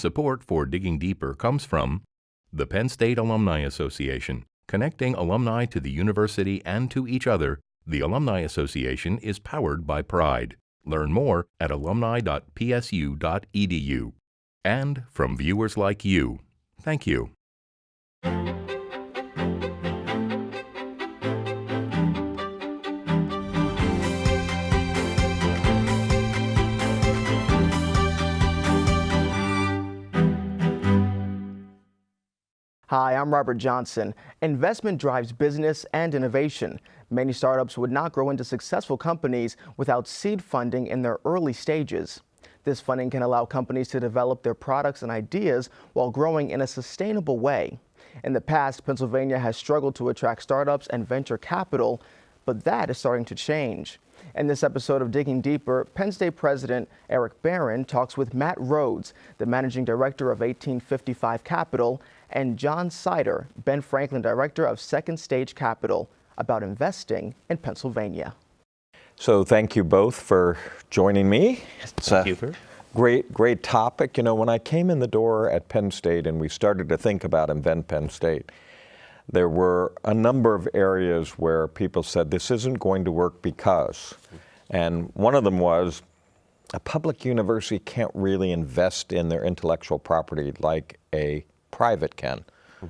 Support for Digging Deeper comes from the Penn State Alumni Association, connecting alumni to the university and to each other. The Alumni Association is powered by pride. Learn more at alumni.psu.edu. And from viewers like you, thank you. Hi, I'm Robert Johnson. Investment drives business and innovation. Many startups would not grow into successful companies without seed funding in their early stages. This funding can allow companies to develop their products and ideas while growing in a sustainable way. In the past, Pennsylvania has struggled to attract startups and venture capital, but that is starting to change. In this episode of Digging Deeper, Penn State President Eric Barron talks with Matt Rhodes, the Managing Director of 1855 Capital, and John Sider, Ben Franklin Director of Second Stage Capital, about investing in Pennsylvania. So thank you both for joining me. It's a great topic. You know, when I came in the door at Penn State and we started to think about INVENT Penn State, there were a number of areas where people said this isn't going to work because, and one of them was a public university can't really invest in their intellectual property like a private can.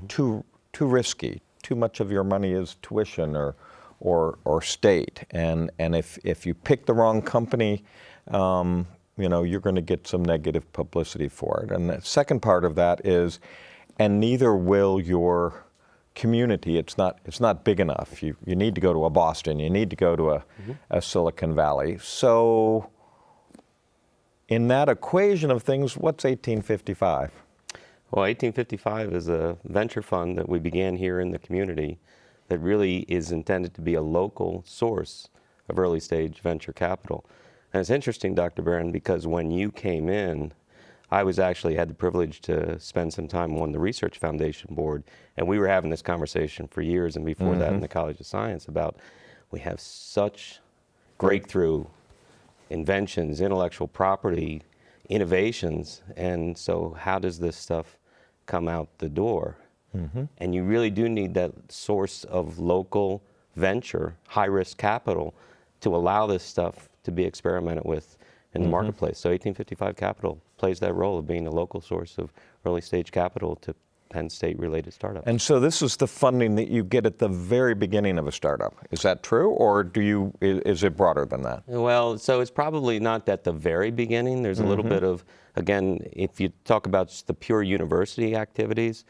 Too risky. Too much of your money is tuition or state. And if you pick the wrong company, you know, you're going to get some negative publicity for it. And the second part of that is, and neither will your community. It's not big enough. You need to go to a Boston. You need to go to a Silicon Valley. So in that equation of things, what's 1855? Well, 1855 is a venture fund that we began here in the community that really is intended to be a local source of early stage venture capital. And it's interesting, Dr. Barron, because when you came in, I had the privilege to spend some time on the Research Foundation board, and we were having this conversation for years and before that in the College of Science about we have such breakthrough inventions, intellectual property, innovations, and so how does this stuff come out the door? And you really do need that source of local venture, high-risk capital to allow this stuff to be experimented with in the marketplace. So 1855 Capital plays that role of being a local source of early-stage capital to Penn State-related startups. And so this is the funding that you get at the very beginning of a startup. Is that true, or is it broader than that? Well, so it's probably not at the very beginning. There's a little bit of, again, if you talk about just the pure university activities,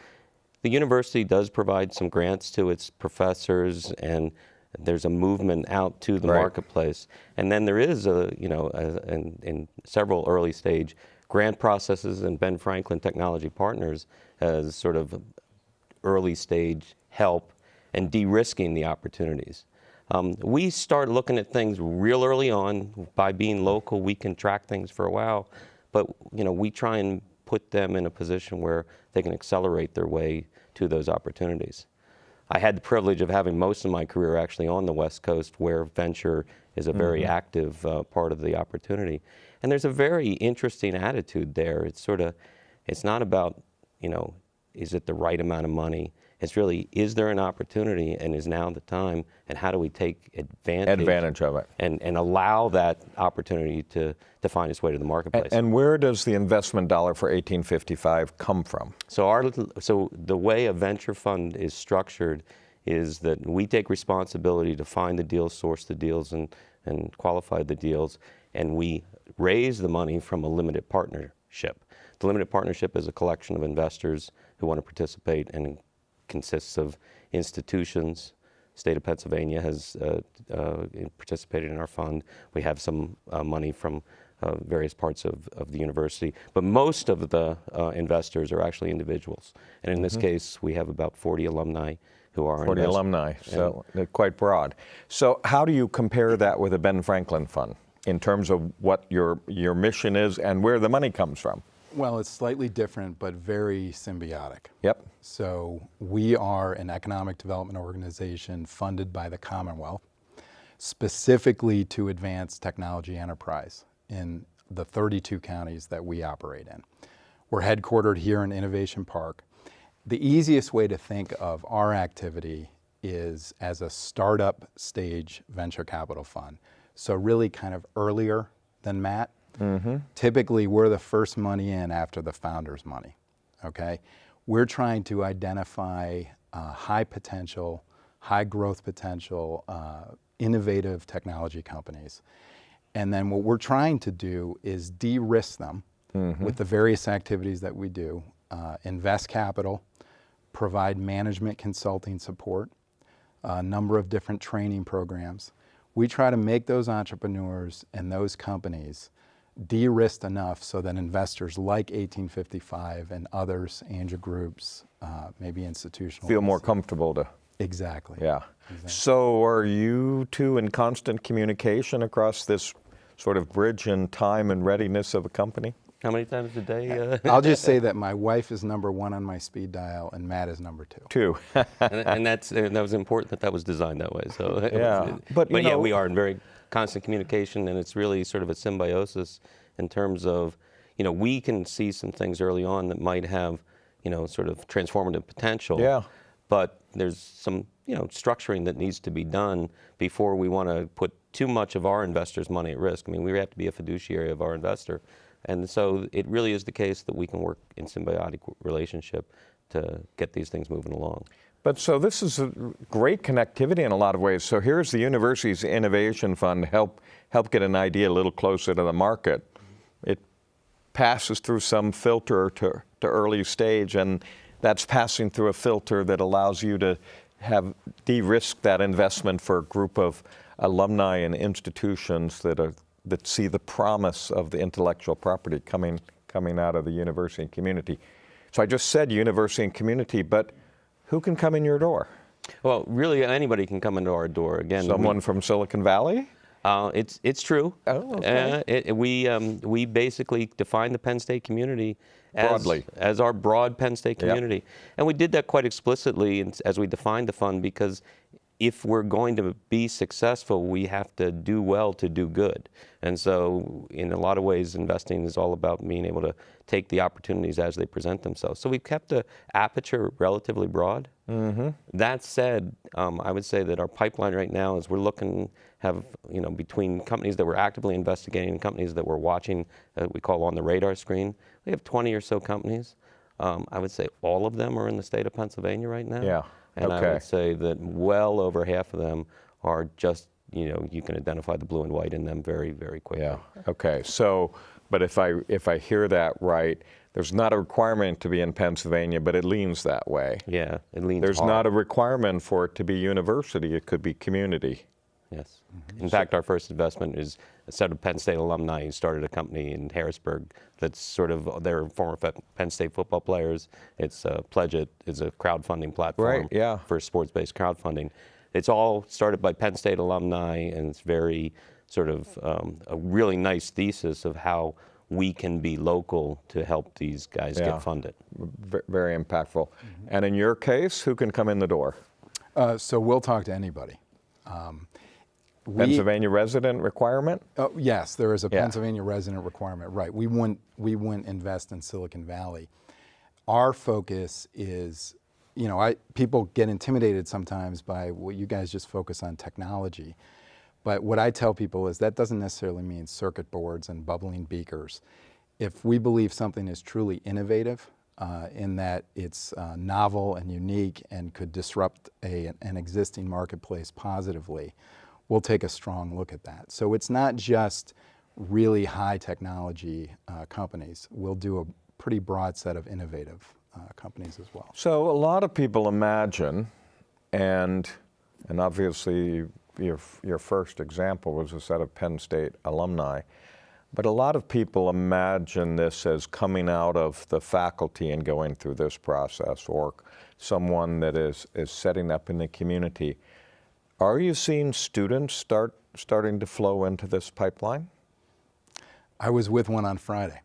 the university does provide some grants to its professors, and there's a movement out to the marketplace. And then there is in several early stage grant processes, and Ben Franklin Technology Partners as sort of early stage help and de-risking the opportunities. We start looking at things real early on. By being local, we can track things for a while, but we try and put them in a position where they can accelerate their way to those opportunities. I had the privilege of having most of my career actually on the West Coast, where venture is a very active part of the opportunity. And there's a very interesting attitude there. It's not about, is it the right amount of money? It's really, is there an opportunity, and is now the time, and how do we take advantage of it and allow that opportunity to find its way to the marketplace? And where does the investment dollar for 1855 come from? So the way a venture fund is structured is that we take responsibility to find the deals, source the deals, and qualify the deals, and we raise the money from a limited partnership. The limited partnership is a collection of investors who want to participate, and consists of institutions. State of Pennsylvania has participated in our fund. We have some money from various parts of the university, but most of the investors are actually individuals. And in this case, we have about 40 alumni who are 40 alumni, so they're quite broad. So how do you compare that with a Ben Franklin fund in terms of what your mission is and where the money comes from? Well, it's slightly different, but very symbiotic. Yep. So we are an economic development organization funded by the Commonwealth, specifically to advance technology enterprise in the 32 counties that we operate in. We're headquartered here in Innovation Park. The easiest way to think of our activity is as a startup stage venture capital fund. So really kind of earlier than Matt. Typically, we're the first money in after the founder's money, okay? We're trying to identify high potential, high growth potential, innovative technology companies. And then what we're trying to do is de-risk them with the various activities that we do, invest capital, provide management consulting support, a number of different training programs. We try to make those entrepreneurs and those companies de-risked enough so that investors like 1855 and others, angel groups, maybe institutional, feel more comfortable to. Exactly. Yeah. Exactly. So are you two in constant communication across this sort of bridge in time and readiness of a company? How many times a day? I'll just say that my wife is number one on my speed dial and Matt is number two. Two. and that was important that was designed that way. So Yeah. but you yeah, know, we are in very constant communication, and it's really sort of a symbiosis in terms of, we can see some things early on that might have, sort of transformative potential. Yeah. But there's some, structuring that needs to be done before we want to put too much of our investors' money at risk. I mean, we have to be a fiduciary of our investor. And so it really is the case that we can work in symbiotic relationship to get these things moving along. But so this is a great connectivity in a lot of ways. So here's the university's innovation fund, help get an idea a little closer to the market. It passes through some filter to early stage, and that's passing through a filter that allows you to have de-risk that investment for a group of alumni and institutions that see the promise of the intellectual property coming out of the university and community. So I just said university and community, but who can come in your door? Well, really anybody can come into our door. Again, Someone from Silicon Valley? It's true. Oh, okay. We basically define the Penn State community Broadly. as our broad Penn State community. Yep. And we did that quite explicitly as we defined the fund, because if we're going to be successful, we have to do well to do good. And so in a lot of ways, investing is all about being able to take the opportunities as they present themselves. So we've kept the aperture relatively broad. That said, I would say that our pipeline right now is we're looking, between companies that we're actively investigating and companies that we're watching, we call on the radar screen, we have 20 or so companies. I would say all of them are in the state of Pennsylvania right now. Yeah. And Okay. I would say that well over half of them are just, you can identify the blue and white in them very, very quickly. Yeah. Okay. So, but if I hear that right, there's not a requirement to be in Pennsylvania, but it leans that way. Yeah, it leans There's hard. not a requirement for it to be university. It could be community. Yes. In fact, our first investment is a set of Penn State alumni who started a company in Harrisburg that's sort of, they're former Penn State football players. It's Pledget is a crowdfunding platform Right, yeah. for sports-based crowdfunding. It's all started by Penn State alumni, and it's very sort of a really nice thesis of how we can be local to help these guys Yeah. get funded. Very impactful. And in your case, who can come in the door? So we'll talk to anybody. Pennsylvania resident requirement? Yes, there is a Yeah. Pennsylvania resident requirement. Right. We wouldn't invest in Silicon Valley. Our focus is, people get intimidated sometimes by what you guys just focus on technology. But what I tell people is that doesn't necessarily mean circuit boards and bubbling beakers. If we believe something is truly innovative, in that it's novel and unique and could disrupt an existing marketplace positively, we'll take a strong look at that. So it's not just really high technology companies. We'll do a pretty broad set of innovative companies as well. So a lot of people imagine, and obviously your first example was a set of Penn State alumni, but a lot of people imagine this as coming out of the faculty and going through this process, or someone that is setting up in the community. Are you seeing students starting to flow into this pipeline? I was with one on Friday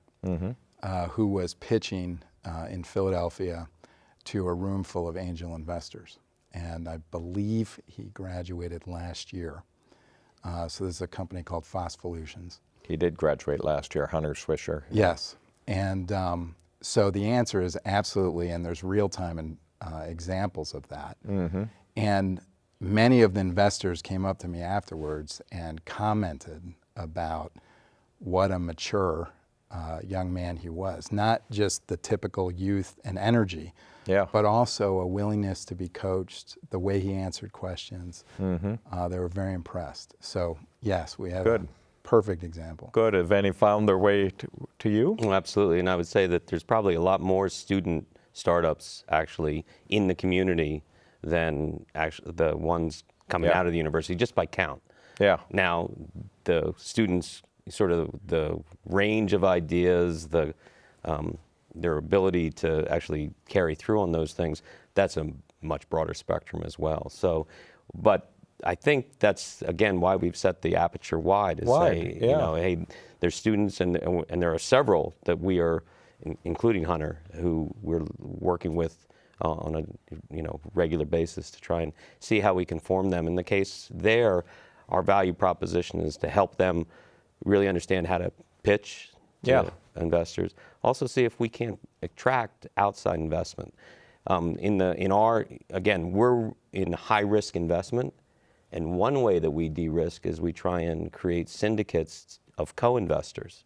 who was pitching in Philadelphia to a room full of angel investors. And I believe he graduated last year. So this is a company called Phospolutions. He did graduate last year, Hunter Swisher. Yes. And So the answer is absolutely, and there's real-time examples of that. And many of the investors came up to me afterwards and commented about what a mature young man he was. Not just the typical youth and energy, but also a willingness to be coached, the way he answered questions. They were very impressed. So yes, we have a perfect example. Good. Have any found their way to you? Well, absolutely. And I would say that there's probably a lot more student startups actually in the community than actually the ones coming out of the university, just by count. Now, the students, sort of the range of ideas, their ability to actually carry through on those things, that's a much broader spectrum as well. So, but I think that's, again, why we've set the aperture wide, is say, you know, hey, there's students, and there are several that we are, including Hunter, who we're working with on a regular basis to try and see how we can form them. In the case there, our value proposition is to help them really understand how to pitch to investors. Also see if we can attract outside investment. Again, we're in high risk investment, and one way that we de-risk is we try and create syndicates of co-investors.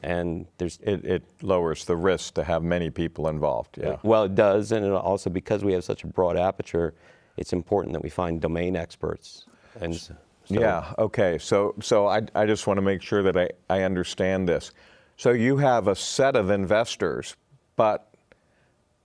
And it lowers the risk to have many people involved. Well, it does, and also because we have such a broad aperture, it's important that we find domain experts. And so, okay. So I just want to make sure that I understand this. So you have a set of investors, but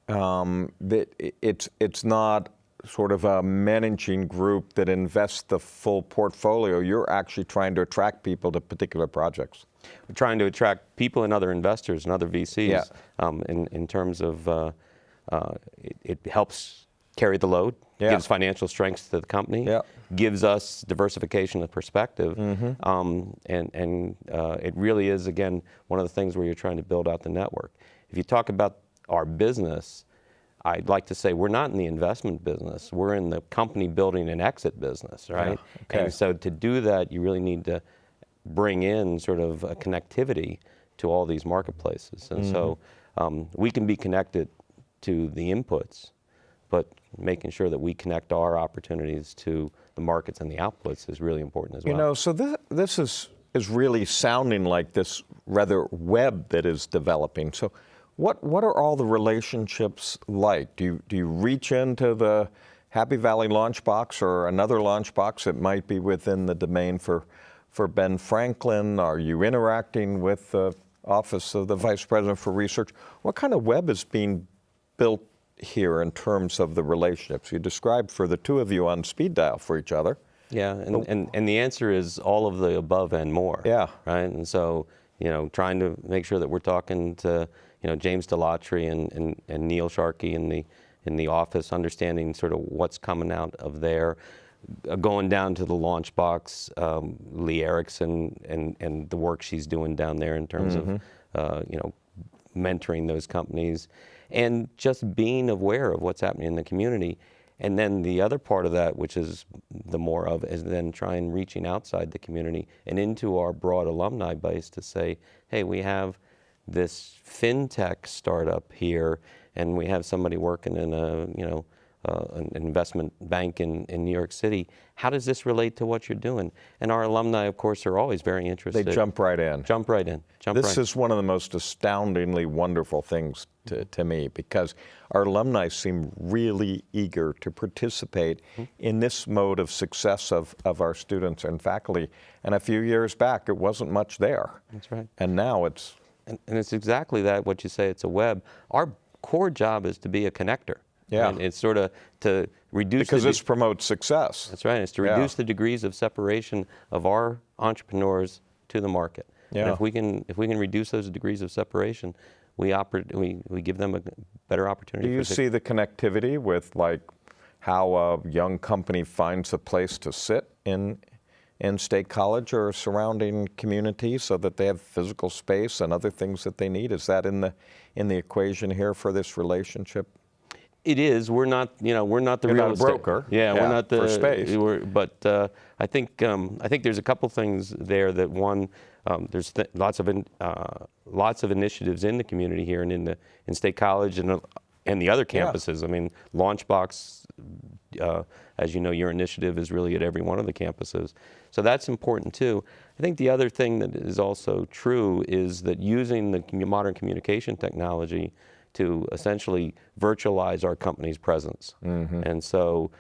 it's not sort of a managing group that invests the full portfolio. You're actually trying to attract people to particular projects. We're trying to attract people and other investors and other VCs in terms of it helps carry the load, gives financial strength to the company, gives us diversification of perspective, and it really is, again, one of the things where you're trying to build out the network. If you talk about our business, I'd like to say we're not in the investment business. We're in the company building and exit business, right? And so to do that, you really need to bring in sort of a connectivity to all these marketplaces. And so we can be connected to the inputs, but making sure that we connect our opportunities to the markets and the outputs is really important as well. You know, so this is really sounding like this rather web that is developing. So what are all the relationships like? Do you reach into the Happy Valley launch box or another launch box that might be within the domain for Ben Franklin? Are you interacting with the Office of the Vice President for Research? What kind of web is being built here in terms of the relationships? You described for the two of you on speed dial for each other. Yeah, and the answer is all of the above and more. Right? And so, trying to make sure that we're talking to, James Delatry and Neil Sharkey in the office, understanding sort of what's coming out of there, going down to the launch box, Lee Erickson and the work she's doing down there in terms of, mentoring those companies, and just being aware of what's happening in the community. And then the other part of that, which is the more of, is then trying reaching outside the community and into our broad alumni base to say, hey, we have this fintech startup here, and we have somebody working in an investment bank in New York City. How does this relate to what you're doing? And our alumni, of course, are always very interested. They jump right in. Jump right in. This is one of the most astoundingly wonderful things to me, because our alumni seem really eager to participate in this mode of success of our students and faculty. And a few years back, it wasn't much there. That's right. And now it's... And it's exactly that, what you say, it's a web. Our core job is to be a connector. And it's sort of to reduce... Because this promotes success. That's right. It's to reduce the degrees of separation of our entrepreneurs to the market. And if we can reduce those degrees of separation, we give them a better opportunity. Do you see the connectivity with like how a young company finds a place to sit in State College or surrounding communities so that they have physical space and other things that they need? Is that in the equation here for this relationship? It is. We're not, we're not the You're real not a broker. Yeah, we're not the for space. But I think there's a couple things there. That one, there's lots of initiatives in the community here and in State College and the other campuses. I mean, Launchbox, as you know, your initiative is really at every one of the campuses. So that's important too. I think the other thing that is also true is that using the modern communication technology to essentially virtualize our company's presence. And so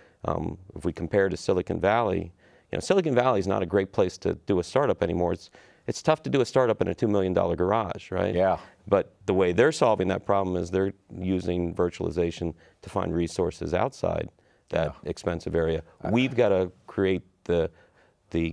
if we compare to Silicon Valley, Silicon Valley is not a great place to do a startup anymore. It's tough to do a startup in a $2 million garage, right? Yeah. But the way they're solving that problem is they're using virtualization to find resources outside that expensive area. We've got to create the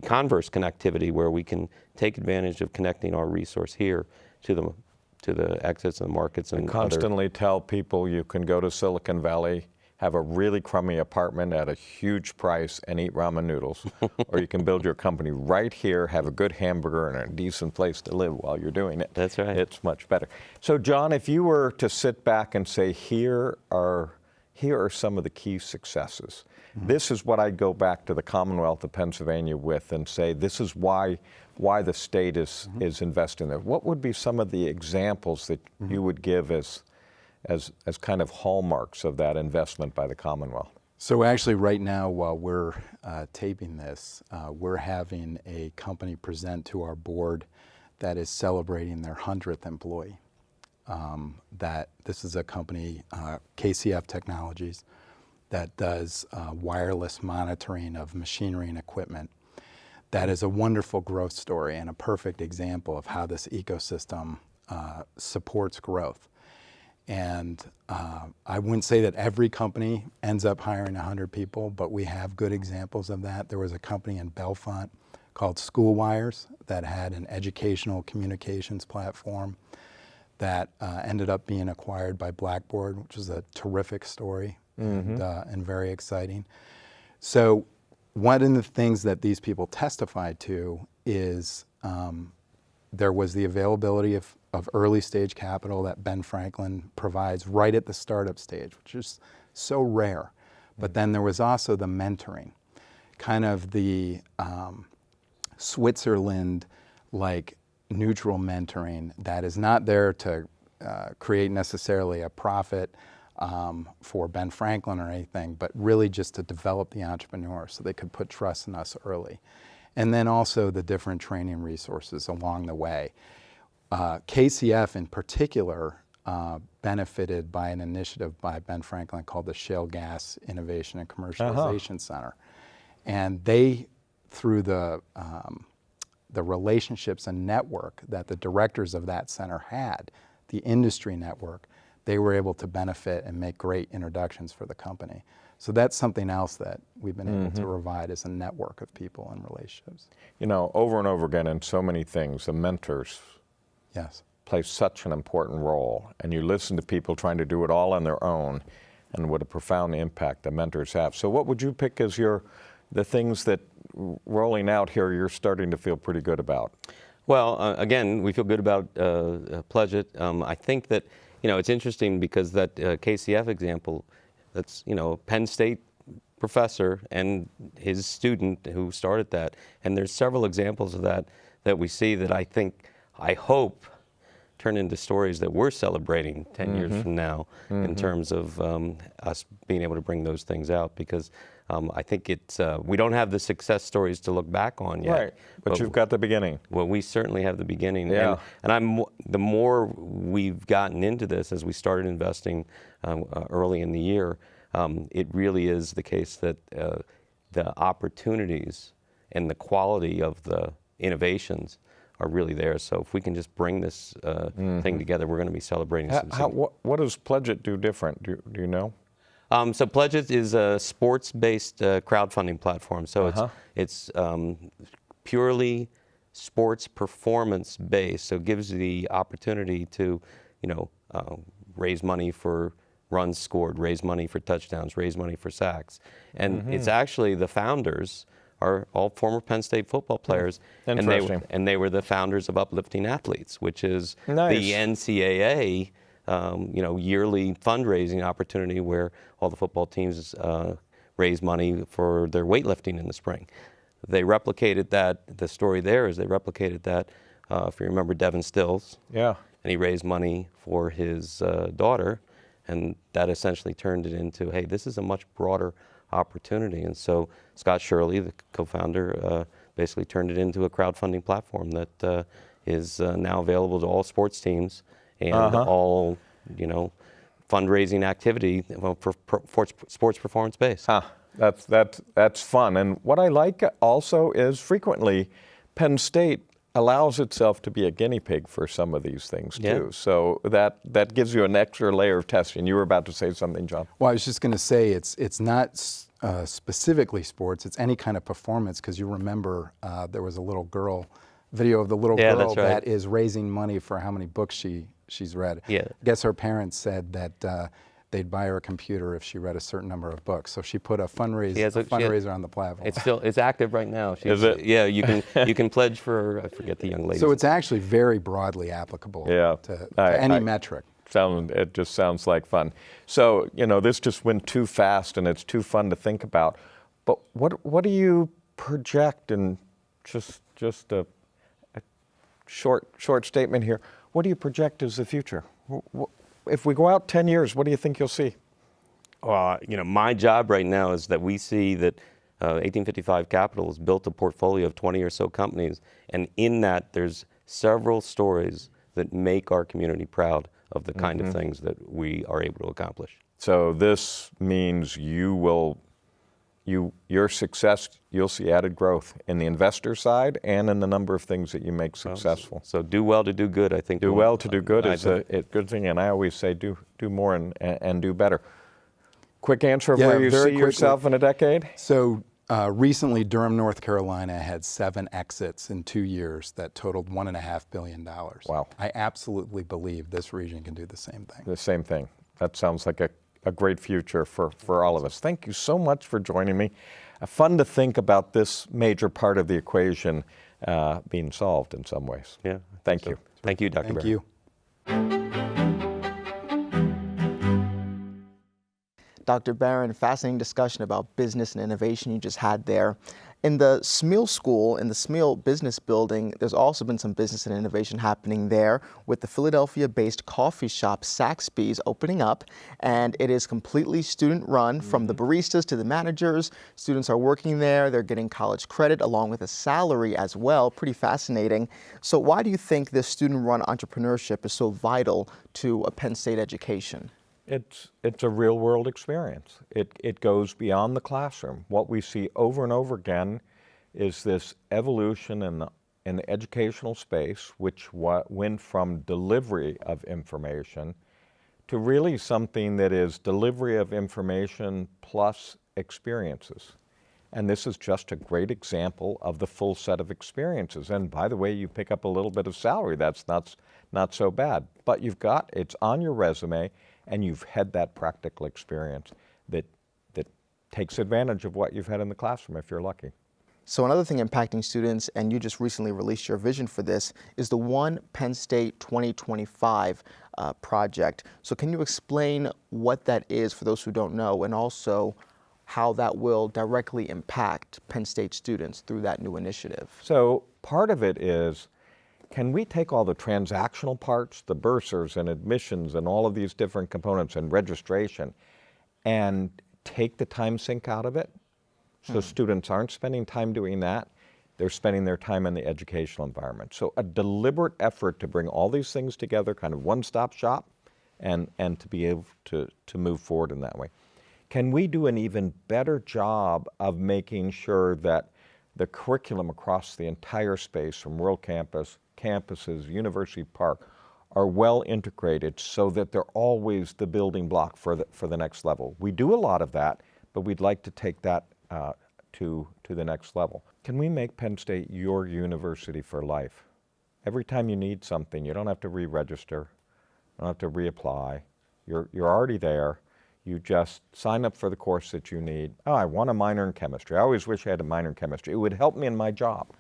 converse connectivity where we can take advantage of connecting our resource here to the exits and the markets and constantly tell people you can go to Silicon Valley, have a really crummy apartment at a huge price and eat ramen noodles, or you can build your company right here, have a good hamburger and a decent place to live while you're doing it. That's right. It's much better. So John, if you were to sit back and say, here are some of the key successes. This is what I'd go back to the Commonwealth of Pennsylvania with and say, this is why the state is investing there. What would be some of the examples that you would give as kind of hallmarks of that investment by the Commonwealth? So actually right now, while we're taping this, we're having a company present to our board that is celebrating their 100th employee. This is a company, KCF Technologies, that does wireless monitoring of machinery and equipment. That is a wonderful growth story and a perfect example of how this ecosystem supports growth. And I wouldn't say that every company ends up hiring 100 people, but we have good examples of that. There was a company in Bellefonte called SchoolWires that had an educational communications platform that ended up being acquired by Blackboard, which is a terrific story and very exciting. So one of the things that these people testified to is there was the availability of early stage capital that Ben Franklin provides right at the startup stage, which is so rare. But then there was also the mentoring, kind of the Switzerland-like neutral mentoring that is not there to create necessarily a profit for Ben Franklin or anything, but really just to develop the entrepreneur so they could put trust in us early. And then also the different training resources along the way. KCF in particular benefited by an initiative by Ben Franklin called the Shale Gas Innovation and Commercialization Center. And they, through the relationships and network that the directors of that center had, the industry network, they were able to benefit and make great introductions for the company. So that's something else that we've been able to provide as a network of people and relationships. You know, over and over again in so many things, the mentors play such an important role. And you listen to people trying to do it all on their own and what a profound impact the mentors have. So what would you pick as the things that rolling out here you're starting to feel pretty good about? Well, again, we feel good about Pledget. I think that, it's interesting because that KCF example, that's, Penn State professor and his student who started that. And there's several examples of that we see that I hope turn into stories that we're celebrating 10 years from now in terms of us being able to bring those things out, because I think we don't have the success stories to look back on yet. Right, but you've got the beginning. Well, we certainly have the beginning. Yeah. And the more we've gotten into this as we started investing early in the year, it really is the case that the opportunities and the quality of the innovations are really there. So if we can just bring this thing together, we're going to be celebrating what does Pledget do different? Do you know? So Pledget is a sports-based crowdfunding platform. So it's purely sports performance-based. So it gives you the opportunity to, raise money for runs scored, raise money for touchdowns, raise money for sacks. And it's actually the founders are all former Penn State football players, and they were the founders of Uplifting Athletes, which is the NCAA yearly fundraising opportunity where all the football teams raise money for their weightlifting in the spring. They replicated that. The story there is they replicated that. If you remember Devin Stills, Yeah. and he raised money for his daughter, and that essentially turned it into, hey, this is a much broader opportunity. And so Scott Shirley, the co-founder, basically turned it into a crowdfunding platform that is now available to all sports teams and all, fundraising activity for sports performance base. That's fun. And what I like also is frequently Penn State allows itself to be a guinea pig for some of these things too. So that gives you an extra layer of testing. You were about to say something, John. Well, I was just going to say it's not specifically sports. It's any kind of performance, because you remember there was a little girl, video of the little girl that's right. that is raising money for how many books she's read. Yeah. I guess her parents said that they'd buy her a computer if she read a certain number of books. So she put a fundraiser on the platform. It's active right now. Is it? Yeah, you can pledge for, I forget the young lady. So it's actually very broadly applicable to any metric. It just sounds like fun. So, this just went too fast and it's too fun to think about. But what do you project, and just a short statement here, what do you project as the future? If we go out 10 years, what do you think you'll see? My job right now is that we see that 1855 Capital has built a portfolio of 20 or so companies, and in that there's several stories that make our community proud of the kind of things that we are able to accomplish. So this means your success, you'll see added growth in the investor side and in the number of things that you make successful. So do well to do good, I think. Do well to do good is a good thing, and I always say do more and do better. Quick answer of where you see yourself in a decade? So recently, Durham, North Carolina had 7 exits in 2 years that totaled $1.5 billion. Wow. I absolutely believe this region can do the same thing. The same thing. That sounds like a great future for all of us. Thank you so much for joining me. Fun to think about this major part of the equation being solved in some ways. Yeah. Thank you. Thank you, Dr. Thank Barron. you. Dr. Barron, fascinating discussion about business and innovation you just had there. In the Smeal School, in the Smeal Business Building, there's also been some business and innovation happening there with the Philadelphia-based coffee shop Saxby's opening up, and it is completely student-run from the baristas to the managers. Students are working there. They're getting college credit along with a salary as well. Pretty fascinating. So why do you think this student-run entrepreneurship is so vital to a Penn State education? It's a real world experience. It goes beyond the classroom. What we see over and over again is this evolution in the educational space, which went from delivery of information to really something that is delivery of information plus experiences. And this is just a great example of the full set of experiences. And by the way, you pick up a little bit of salary. That's not so bad. But it's on your resume, and you've had that practical experience that takes advantage of what you've had in the classroom if you're lucky. So another thing impacting students, and you just recently released your vision for this, is the One Penn State 2025 project. So can you explain what that is for those who don't know, and also how that will directly impact Penn State students through that new initiative? So part of it is, can we take all the transactional parts, the bursars and admissions and all of these different components and registration, and take the time sink out of it? So students aren't spending time doing that. They're spending their time in the educational environment. So a deliberate effort to bring all these things together, kind of one-stop shop, and to be able to move forward in that way. Can we do an even better job of making sure that the curriculum across the entire space, from World Campus, campuses, University Park, are well integrated so that they're always the building block for the next level? We do a lot of that, but we'd like to take that to the next level. Can we make Penn State your university for life? Every time you need something, you don't have to re-register, you don't have to reapply. You're already there. You just sign up for the course that you need. Oh, I want a minor in chemistry. I always wish I had a minor in chemistry. It would help me in my job.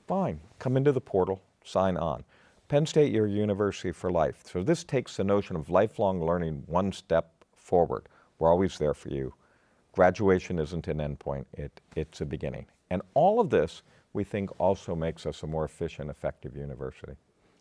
Fine, come into the portal, sign on. Penn State, you're a university for life. So this takes the notion of lifelong learning one step forward. We're always there for you. Graduation isn't an endpoint, it's a beginning. And all of this, we think, also makes us a more efficient, effective university.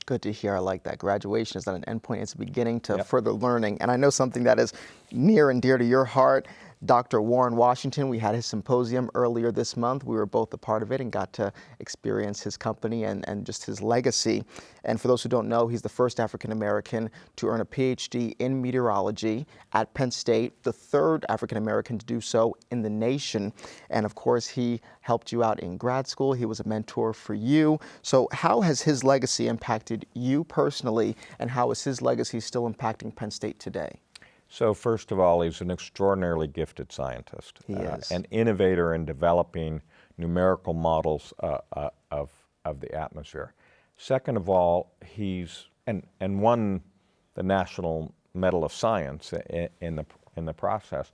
Good to hear. I like that. Graduation is not an endpoint, it's a beginning to Yep. further learning. And I know something that is near and dear to your heart. Dr. Warren Washington, we had his symposium earlier this month. We were both a part of it and got to experience his company and just his legacy. And for those who don't know, he's the first African American to earn a PhD in meteorology at Penn State, the third African American to do so in the nation. And of course, he helped you out in grad school. He was a mentor for you. So how has his legacy impacted you personally, and how is his legacy still impacting Penn State today? So first of all, he's an extraordinarily gifted scientist. He is. An innovator in developing numerical models of the atmosphere. Second of all, he's and won the National Medal of Science in the process.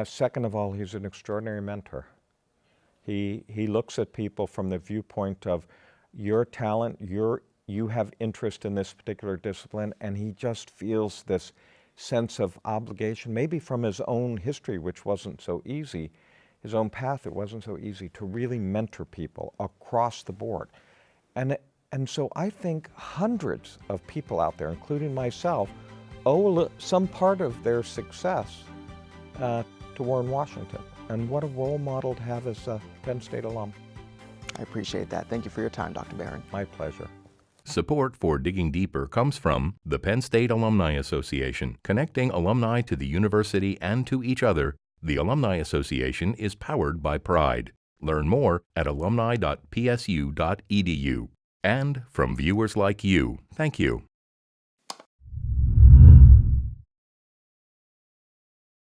Second of all, he's an extraordinary mentor. He looks at people from the viewpoint of your talent, you have interest in this particular discipline, and he just feels this sense of obligation, maybe from his own history, which wasn't so easy, his own path, it wasn't so easy, to really mentor people across the board. And so I think hundreds of people out there, including myself, owe some part of their success to Warren Washington. And what a role model to have as a Penn State alum. I appreciate that. Thank you for your time, Dr. Barron. My pleasure. Support for Digging Deeper comes from the Penn State Alumni Association, connecting alumni to the university and to each other. The Alumni Association is powered by pride. Learn more at alumni.psu.edu. And from viewers like you, thank you.